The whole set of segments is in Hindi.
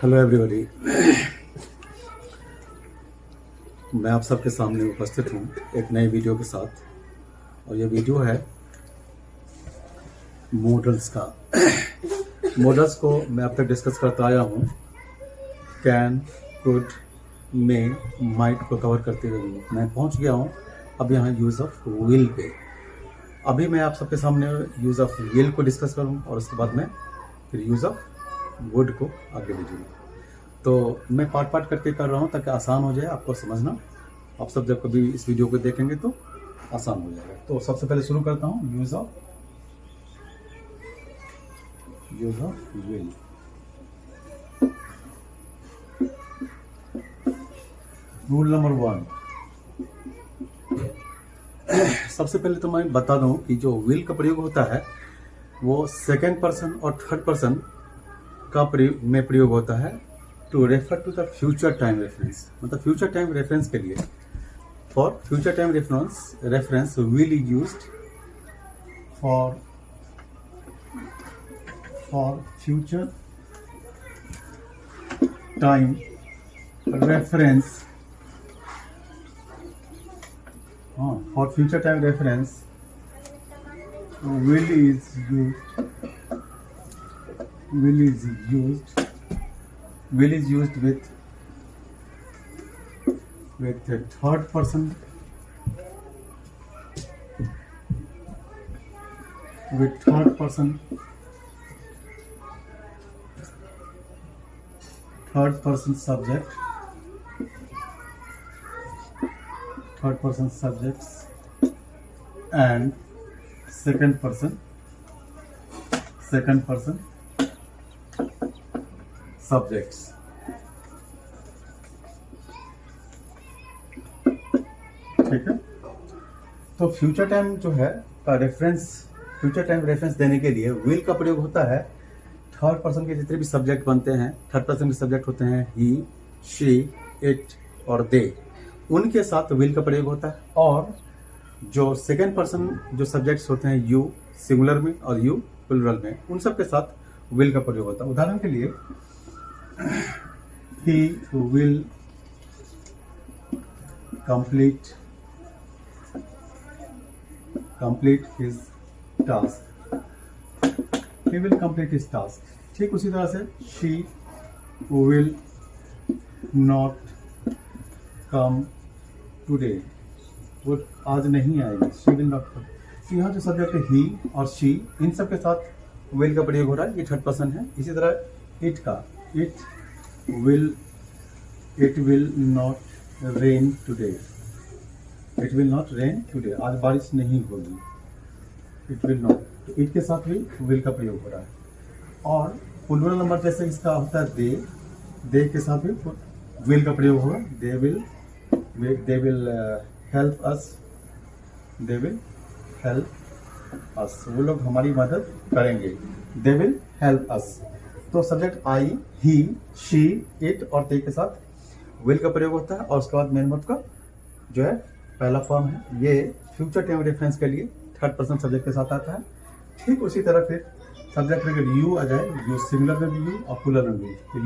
Hello everybody. मैं आप सबके सामने उपस्थित हूँ एक नए वीडियो के साथ। और ये वीडियो है मॉडल्स का। मॉडल्स को मैं अब तक डिस्कस करता आया हूँ। कैन, कुड, मे, माइट को कवर करते हुए मैं पहुँच गया हूँ अब यहाँ यूज़ ऑफ विल पे। अभी मैं आप सबके सामने यूज़ ऑफ विल को डिस्कस करूँ और उसके बाद मैं फिर यूज़ ऑफ वुड को आगे भेजूँगा। तो मैं पार्ट पार्ट करके कर रहा हूँ ताकि आसान हो जाए आपको समझना। आप सब जब कभी इस वीडियो को देखेंगे तो आसान हो जाएगा। तो सबसे पहले शुरू करता हूँ use of will. Rule number 1। सबसे पहले तो मैं बता दूं कि जो विल का प्रयोग होता है वो सेकेंड पर्सन और थर्ड पर्सन का प्रयोग होता है to refer to the future time reference. मतलब फ्यूचर टाइम रेफरेंस के लिए for future time reference will is used for future time reference for future time reference will is used with the third person third person subjects and second person subjects। ठीक है। तो फ्यूचर टाइम जो है का फ्यूचर टाइम रेफरेंस देने के लिए विल का प्रयोग होता है। थर्ड पर्सन के जितने भी सब्जेक्ट बनते हैं, थर्ड पर्सन के सब्जेक्ट होते हैं ही, शी, इट और दे, उनके साथ विल का प्रयोग होता है। और जो सेकेंड पर्सन जो सब्जेक्ट्स होते हैं यू सिंगुलर में और यू प्लुरल में, उन सब के साथ विल का प्रयोग होता है। उदाहरण के लिए he will complete his task. ठीक उसी तरह से she will not come today, वो आज नहीं आएगी। She will not come. तो यहाँ जो सब्जेक्ट है ही और शी, इन सब के साथ विल का प्रयोग हो रहा है। ये थर्ड पर्सन है। इसी तरह इट का, it will not rain today, आज बारिश नहीं होगी। इट विल नॉट, तो इट के साथ भी विल का प्रयोग हो रहा है। और प्लुरल नंबर जैसे इसका होता है दे के साथ भी विल का प्रयोग होगा। दे विल हेल्प अस, वो लोग हमारी मदद करेंगे। They will help us. तो subject I, he, she, it और दे के साथ विल का प्रयोग होता है। और उसके बाद मेन वर्ब का जो है पहला फॉर्म है, ये फ्यूचर टाइम रेफरेंस के लिए थर्ड पर्सन सब्जेक्ट के साथ आता है। ठीक उसी तरह फिर सब्जेक्ट में अगर यू आ जाए, यू सिंगुलर में भी यू और प्लुरल में भी, तो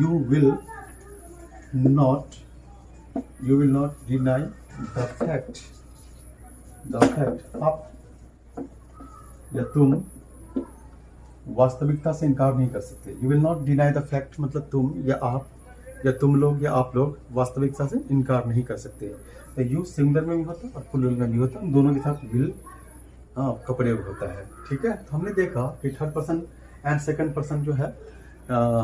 you will not deny the fact. आप या तुम वास्तविकता से इनकार नहीं कर सकते। You will not deny the fact मतलब तुम या आप या तुम लोग या आप लोग वास्तविकता से इनकार नहीं कर सकते। तो यू सिंगुलर में भी होता है और प्लुरल में भी होता है। दोनों के साथ विल का प्रयोग होता है। ठीक है। तो हमने देखा कि third person and second person जो है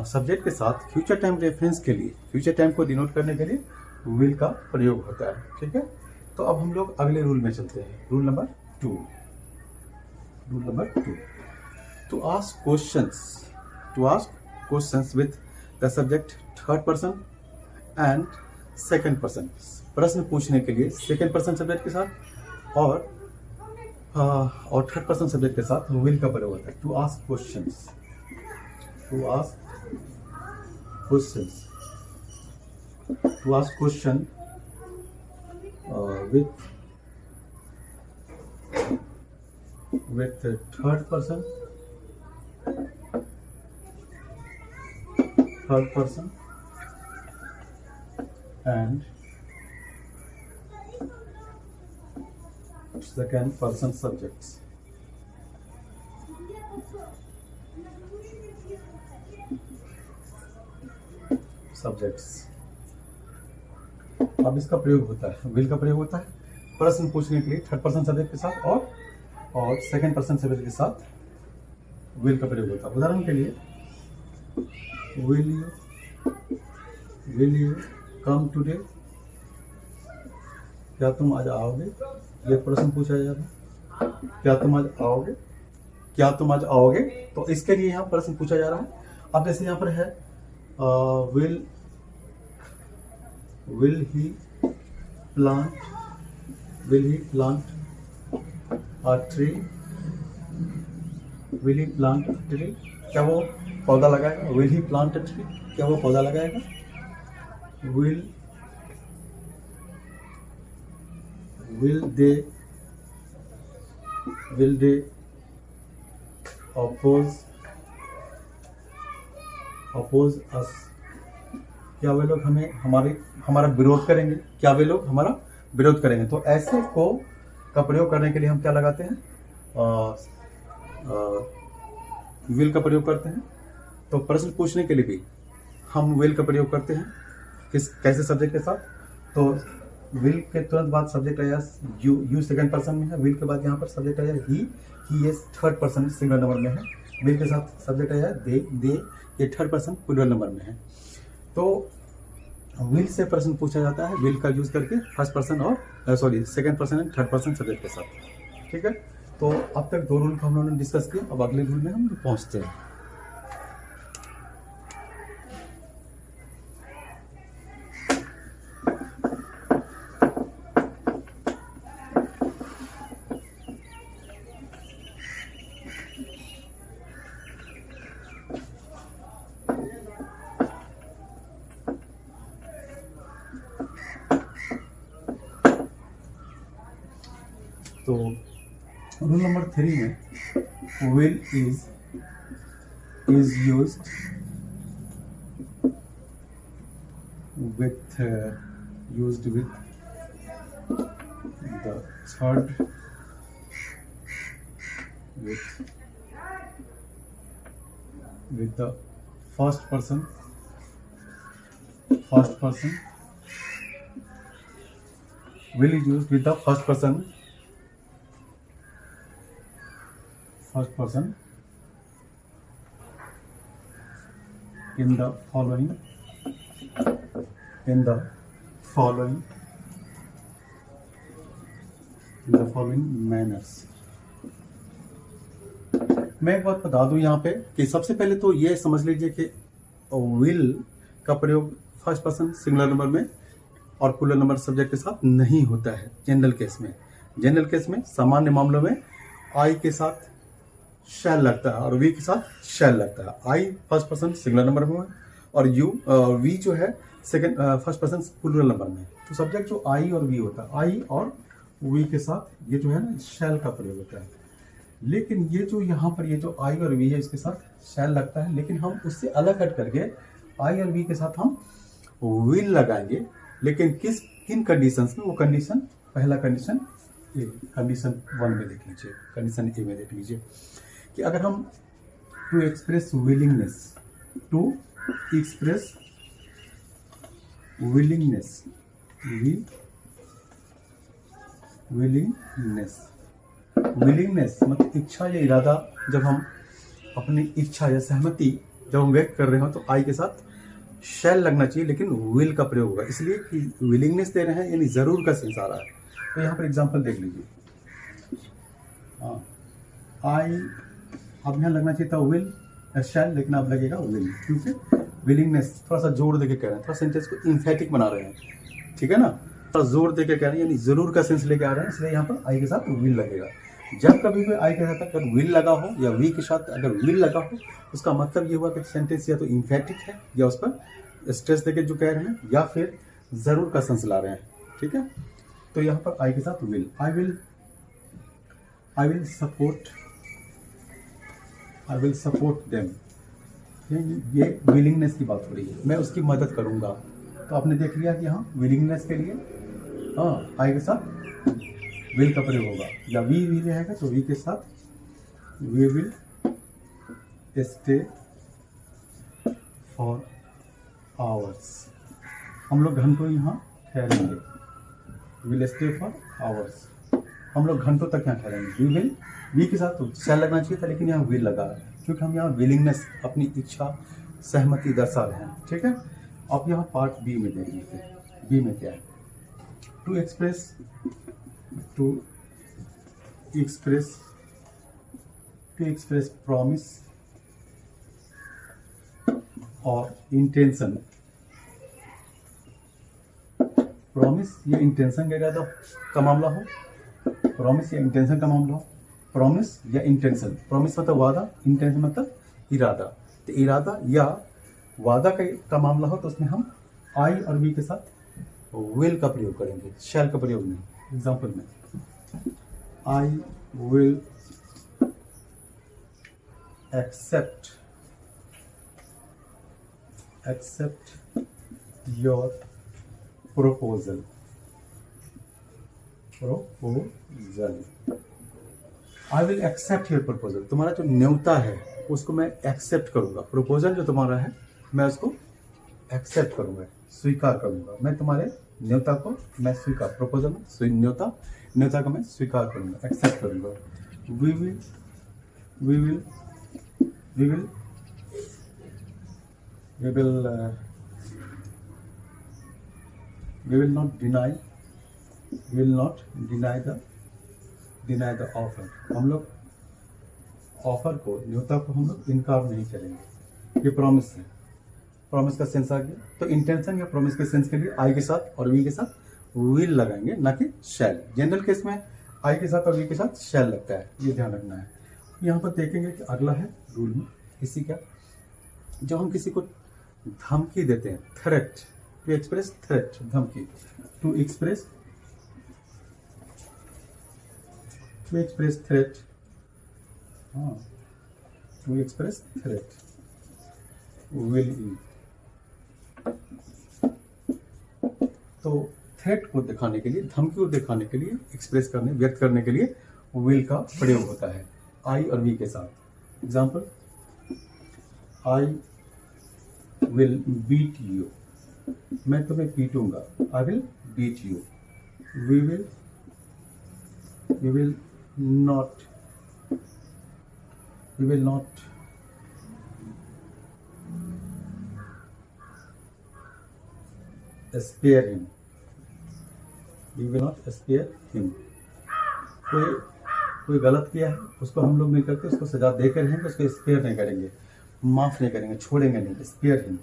सब्जेक्ट के साथ फ्यूचर टाइम रेफरेंस के लिए, फ्यूचर टाइम को डिनोट करने के लिए विल का प्रयोग होता है। ठीक है। तो अब हम लोग अगले रूल में चलते हैं। Rule number 2। To ask questions with the subject third person and second person. प्रश्न पूछने के लिए सेकंड पर्सन सब्जेक्ट के साथ और थर्ड पर्सन सब्जेक्ट के साथ विल का प्रयोग होता है। To ask questions with the third person and second person subjects. अब इसका प्रयोग होता है, विल का प्रयोग होता है प्रश्न पूछने के लिए थर्ड पर्सन सब्जेक्ट के साथ और सेकंड पर्सन सब्जेक्ट के साथ विल का प्रयोग होता है। उदाहरण के लिए, विल यू कम टुडे, क्या तुम आज आओगे, ये प्रश्न पूछा जाता है। क्या तुम आज आओगे, क्या तुम आज आओगे, तो इसके लिए यहाँ प्रश्न पूछा जा रहा है। अब जैसे यहाँ पर है will he plant a tree, will he plant a tree, क्या वो पौधा लगाएगा, will he plant a tree, क्या वो पौधा लगाएगा, will they oppose us, क्या वे लोग हमारा विरोध करेंगे, क्या वे लोग हमारा विरोध करेंगे। तो ऐसे को का प्रयोग करने के लिए हम क्या लगाते हैं, विल का प्रयोग करते हैं। तो प्रश्न पूछने के लिए भी हम विल का प्रयोग करते हैं, कैसे सब्जेक्ट के साथ। तो विल के तुरंत बाद सब्जेक्ट आया यू सेकंड पर्सन में है, विल के बाद यहाँ पर सब्जेक्ट आया ही ये थर्ड पर्सन सिंगुलर नंबर में है, विल के साथ सब्जेक्ट आया दे ये थर्ड पर्सन प्लूरल नंबर में है। तो विल से प्रश्न पूछा जाता है विल का यूज करके फर्स्ट पर्सन और second person and third person subject के साथ। ठीक है, तो अब तक दो रूल को हम लोगों ने डिस्कस किया। अब अगले रूल में हम पहुंचते हैं। तो रूल नंबर 3 में will is used with the third with the first person will is used with the first person in the following manners। मैं एक बात बता दूं यहाँ पे कि सबसे पहले तो ये समझ लीजिए कि विल का प्रयोग फर्स्ट पर्सन सिंगुलर नंबर में और प्लूरल नंबर सब्जेक्ट के साथ नहीं होता है। जनरल केस में सामान्य मामलों में आई के साथ शैल लगता है और वी के साथ शैल लगता है। I first person singular number में और वी जो है second first person plural number में। तो सब्जेक्ट जो आई और वी होता है, आई और वी के साथ ये जो है ना शैल का प्रयोग होता है। लेकिन ये जो यहाँ पर ये जो आई और वी है इसके साथ शैल लगता है, लेकिन हम उससे अलग हट करके आई और वी के साथ हम विल लगाएंगे। लेकिन किन कंडीशंस में, वो कंडीशन पहला कंडीशन कंडीशन 1 में देख लीजिए, कंडीशन ए में देख लीजिए कि अगर हम टू एक्सप्रेस विलिंगनेस मतलब इच्छा या इरादा, जब हम अपनी इच्छा या सहमति जब हम व्यक्त कर रहे हो तो आई के साथ शैल लगना चाहिए, लेकिन विल का प्रयोग होगा। इसलिए कि विलिंगनेस दे रहे हैं यानी जरूर का सेंस आ रहा है। तो यहाँ पर एग्जांपल देख लीजिए, आई अब यहाँ लगना चाहिए था विल शैल, लेकिन अब लगेगा विल, क्योंकि विलिंगनेस थोड़ा सा जोर देके कह रहे हैं, थोड़ा सेंटेंस को इम्फेटिक बना रहे हैं। ठीक है ना, थोड़ा जोर देके कह रहे हैं यानी जरूर का सेंस लेके आ रहे हैं, इसलिए यहाँ पर आई के साथ विल लगेगा। जब कभी भी आई के साथ अगर विल लगा हो या वी के साथ अगर विल लगा हो, उसका मतलब ये हुआ कि सेंटेंस या तो इम्फेटिक है या उस पर स्ट्रेस देके जो कह रहे हैं या फिर जरूर का सेंस ला रहे हैं। ठीक है, तो यहाँ पर आई के साथ will, I will support them, ये विलिंगनेस की बात हो रही है, मैं उसकी मदद करूंगा। तो आपने देख लिया कि यहाँ विलिंगनेस के लिए हाँ आई के साथ विल का प्रयोग होगा, या वी रहेगा तो वी के साथ we will stay for hours, हम लोग घंटों यहाँ ठहरेंगे, विल स्टे फॉर आवर्स, हम लोग घंटों तक यहाँ ठहरेंगे। वी विल, वी के साथ तो शैल लगना चाहिए था लेकिन यहाँ विल लगा क्योंकि हम यहाँ विलिंगनेस अपनी इच्छा सहमति दर्शा रहे हैं। ठीक है, अब यहाँ पार्ट बी में देख लीजिए, बी में क्या है, टू एक्सप्रेस प्रॉमिस और इंटेंशन। प्रॉमिस या इंटेंशन का इरादा का मामला हो, प्रॉमिस या इंटेंशन का मामला हो, प्रॉमिस या इंटेंशन, प्रॉमिस मतलब वादा, इंटेंशन मतलब इरादा, तो इरादा या वादा का मामला हो तो उसमें हम आई और वी के साथ विल का प्रयोग करेंगे, शैल का प्रयोग नहीं। एग्जाम्पल में I will accept your proposal, I will accept your proposal, तुम्हारा जो न्योता है उसको मैं एक्सेप्ट करूंगा, प्रपोजल जो तुम्हारा है मैं उसको एक्सेप्ट करूंगा, स्वीकार करूंगा, मैं तुम्हारे न्योता को मैं स्वीकार, प्रपोजल में न्योता को मैं स्वीकार करूंगा, एक्सेप्ट करूंगा। we will not deny the offer, हम लोग ऑफर को, न्योता को हम लोग इनकार नहीं करेंगे। ये प्रॉमिस है, प्रॉमिस का सेंस आ गया, तो इंटेंशन या प्रॉमिस के सेंस के लिए आई के साथ और वी के साथ विल लगाएंगे, ना कि शैल। जनरल केस में आई के साथ और वी के साथ शैल लगता है, ये ध्यान रखना है। यहाँ पर देखेंगे कि अगला है रूल में किसी का, जब हम किसी को धमकी देते हैं, थ्रेट, टू एक्सप्रेस थ्रेट, धमकी, टू एक्सप्रेस थ्रेट, हाँ, to express threat will you, तो थ्रेट को दिखाने के लिए, धमकी को दिखाने के लिए, एक्सप्रेस करने, व्यक्त करने के लिए विल का प्रयोग होता है आई और वी के साथ। Example, I will beat you, मैं तुम्हें पीटूंगा, I will beat you. We will not spare him, we will not spare him। कोई गलत किया है उसको हम लोग नहीं करके उसको सजा देकर रहेंगे, उसको स्पेयर नहीं करेंगे, माफ नहीं करेंगे, छोड़ेंगे नहीं, spare him,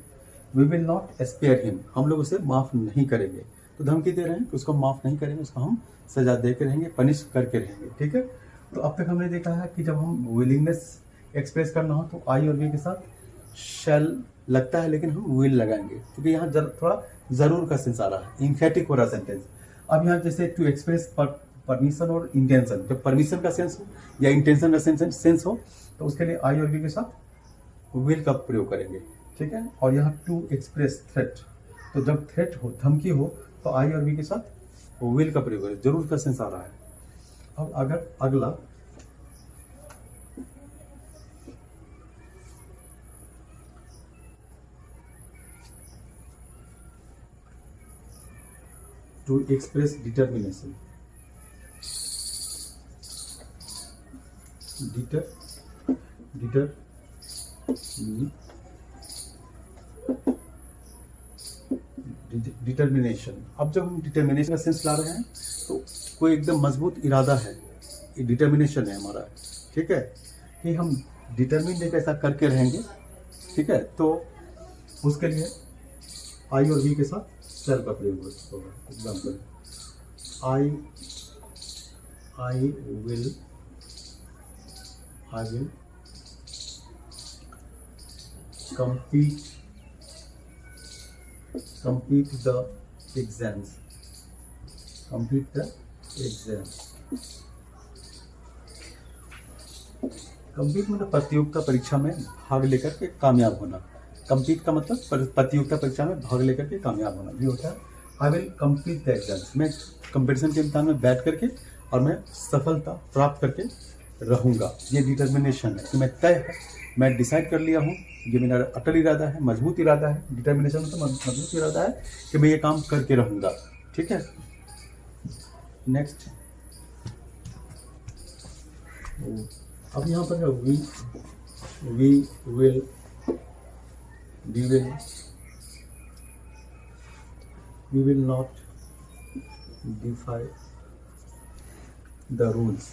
we will not spare him, हम लोग उसे माफ नहीं करेंगे। तो धमकी दे रहे हैं कि उसको माफ नहीं करेंगे, उसको हम सजा देकर रहेंगे, पनिश करके रहेंगे। ठीक है, तो अब तक हमने देखा है कि जब हम विलिंगनेस एक्सप्रेस करना हो तो आई और वी के साथ शैल लगता है, लेकिन हम विल लगाएंगे क्योंकि यहाँ थोड़ा जरूर का सेंस आ रहा है, इम्फेटिक हो रहा सेंटेंस। अब यहाँ जैसे टू एक्सप्रेस परमिशन और इंटेंशन, जब परमिशन का सेंस हो या इंटेंशन का सेंस हो तो उसके लिए आई और वी के साथ विल का प्रयोग करेंगे। ठीक है, और यहाँ टू एक्सप्रेस थ्रेट, तो जब थ्रेट हो, धमकी हो, तो आई और वी के साथ विल का प्रयोग करें, जरूर का सेंस आ रहा है। अब अगर अगला टू एक्सप्रेस डिटर्मिनेशन, डिटर्मिनेशन। अब जब हम डिटर्मिनेशन का सेंस ला रहे हैं तो कोई एकदम मजबूत इरादा है, ये डिटर्मिनेशन है हमारा। ठीक है, कि हम डिटर्मिन एक ऐसा करके रहेंगे। ठीक है, तो उसके लिए आई और वी के साथ शैल का प्रयोग होगा। Example, I will complete the exams, complete the exams। complete मतलब प्रतियोगिता परीक्षा में भाग लेकर के कामयाब होना, कंप्लीट का मतलब प्रतियोगिता परीक्षा में भाग लेकर के कामयाब होना, ये होता है I will complete the exams. मैं कंपटीशन के इम्तिहान में बैठ करके और मैं सफलता प्राप्त करके रहूँगा। ये डिटर्मिनेशन है कि मैं तय है, मैं डिसाइड कर लिया हूँ, ये मेरा अटल इरादा है, मजबूत इरादा है। डिटर्मिनेशन मतलब मजबूत इरादा है कि मैं ये काम करके रहूँगा। ठीक है, नेक्स्ट अब यहाँ पर है we will not defy the rules।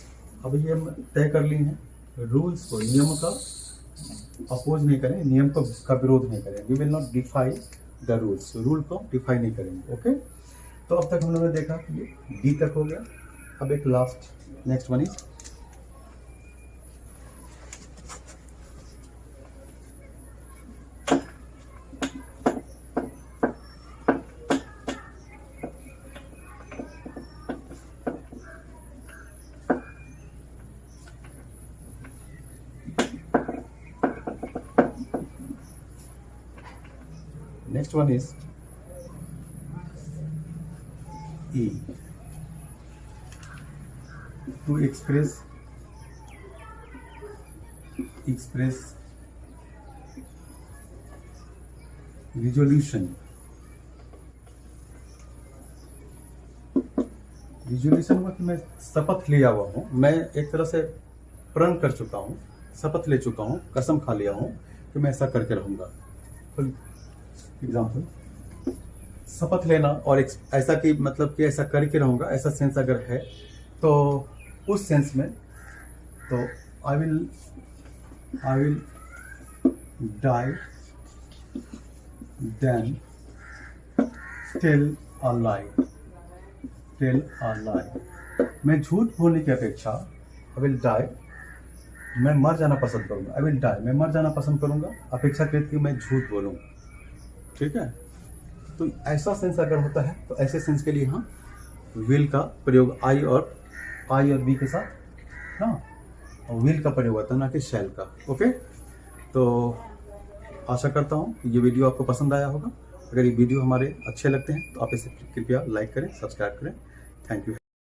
अब ये हम तय कर लिए हैं रूल्स को, नियम का अपोज नहीं करें, नियम का विरोध नहीं करें। We will not defy the rules, rule को डिफाई नहीं करेंगे। ओके, तो अब तक हम लोगों ने देखा कि ये डी तक हो गया। अब एक last next one is next one is E, to express resolution हुआ कि मैं शपथ लिया हुआ हूँ, मैं एक तरह से प्रण कर चुका हूँ, शपथ ले चुका हूँ, कसम खा लिया हूँ कि मैं ऐसा करके रहूँगा। एग्जाम्पल, शपथ लेना और ऐसा कि मतलब कि ऐसा करके रहूँगा, ऐसा सेंस अगर है तो उस सेंस में तो I will die then tell a lie. मैं झूठ बोलने की अपेक्षा आई विल डाई, मैं मर जाना पसंद करूँगा। आई विल डाई, मैं मर जाना पसंद करूँगा अपेक्षाकृत कि मैं झूठ बोलूँ। ठीक है, तो ऐसा सेंस अगर होता है तो ऐसे सेंस के लिए हम विल का प्रयोग आई और बी के साथ ना, और विल का प्रयोग होता है ना कि शैल का। ओके, तो आशा करता हूँ ये वीडियो आपको पसंद आया होगा। अगर ये वीडियो हमारे अच्छे लगते हैं तो आप इसे कृपया लाइक करें, सब्सक्राइब करें। Thank you.